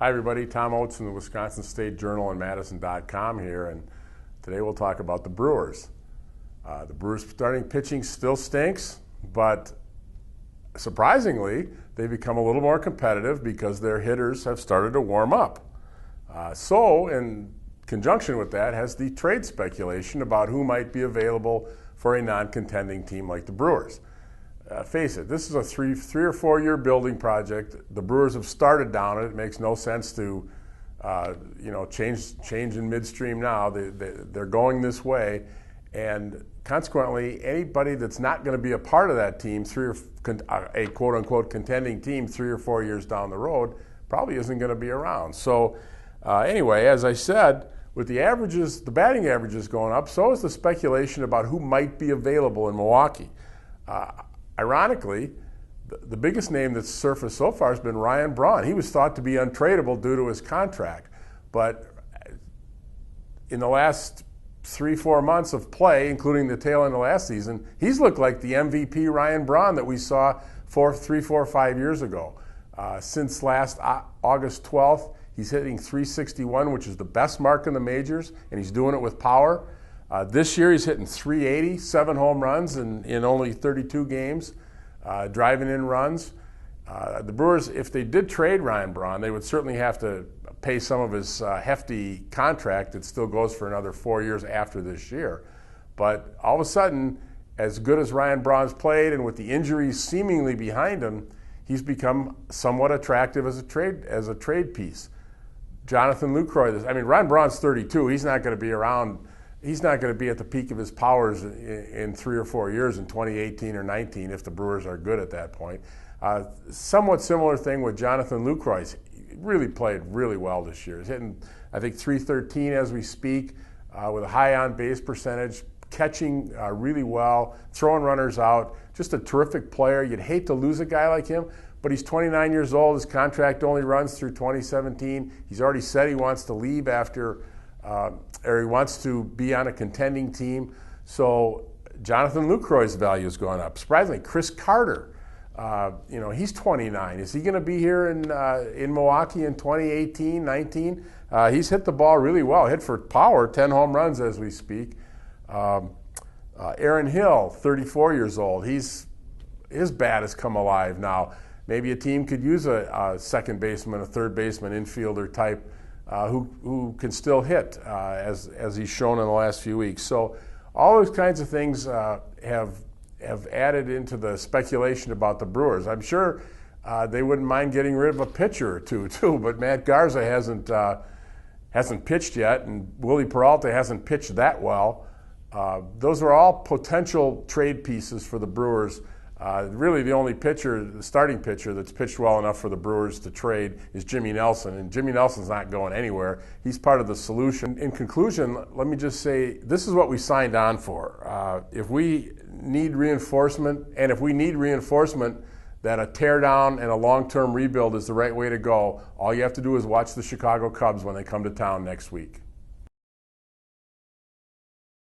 Hi everybody, Tom Oates from the Wisconsin State Journal and madison.com here, and today we'll talk about the Brewers. The Brewers starting pitching still stinks, but surprisingly, they've become a little more competitive because their hitters have started to warm up. So in conjunction with that has the trade speculation about who might be available for a non-contending team like the Brewers. Face it, this is a three or 4 year building project. The Brewers have started down it. It makes no sense to change in midstream now. They're going this way, and consequently, anybody that's not going to be a part of that team, a quote unquote contending team 3 or 4 years down the road, probably isn't going to be around. So anyway, as I said, with the batting averages going up, so is the speculation about who might be available in Milwaukee. Ironically, the biggest name that's surfaced so far has been Ryan Braun. He was thought to be untradeable due to his contract, but in the last 3-4 months of play, including the tail end of last season, he's looked like the MVP Ryan Braun that we saw 3, 4, 5 years ago. Since last August 12th, he's hitting .361, which is the best mark in the majors, and he's doing it with power. This year he's hitting .380, 7 home runs in only 32 games, driving in runs. The Brewers, if they did trade Ryan Braun, they would certainly have to pay some of his hefty contract that still goes for another 4 years after this year. But all of a sudden, as good as Ryan Braun's played, and with the injuries seemingly behind him, he's become somewhat attractive as a trade piece. Jonathan Lucroy, Ryan Braun's 32. He's not going to be around. He's not going to be at the peak of his powers in 3 or 4 years in 2018 or 19 if the Brewers are good at that point. Somewhat similar thing with Jonathan Lucroy. He really played really well this year. He's hitting, I think, .313 as we speak, with a high on-base percentage, catching really well, throwing runners out. Just a terrific player. You'd hate to lose a guy like him, but he's 29 years old. His contract only runs through 2017. He's already said he wants to leave or he wants to be on a contending team. So Jonathan Lucroy's value has gone up. Surprisingly, Chris Carter, he's 29. Is he going to be here in Milwaukee in 2018, 19? He's hit the ball really well. Hit for power, 10 home runs as we speak. Aaron Hill, 34 years old. His bat has come alive now. Maybe a team could use a second baseman, a third baseman, infielder type who can still hit, as he's shown in the last few weeks. So all those kinds of things have added into the speculation about the Brewers. I'm sure they wouldn't mind getting rid of a pitcher or two too, but Matt Garza hasn't pitched yet, and Willie Peralta hasn't pitched that well. Those are all potential trade pieces for the Brewers. Really, the only starting pitcher that's pitched well enough for the Brewers to trade is Jimmy Nelson, and Jimmy Nelson's not going anywhere. He's part of the solution. In conclusion, let me just say, this is what we signed on for. If we need reinforcement, and if we need reinforcement that a teardown and a long-term rebuild is the right way to go, all you have to do is watch the Chicago Cubs when they come to town next week.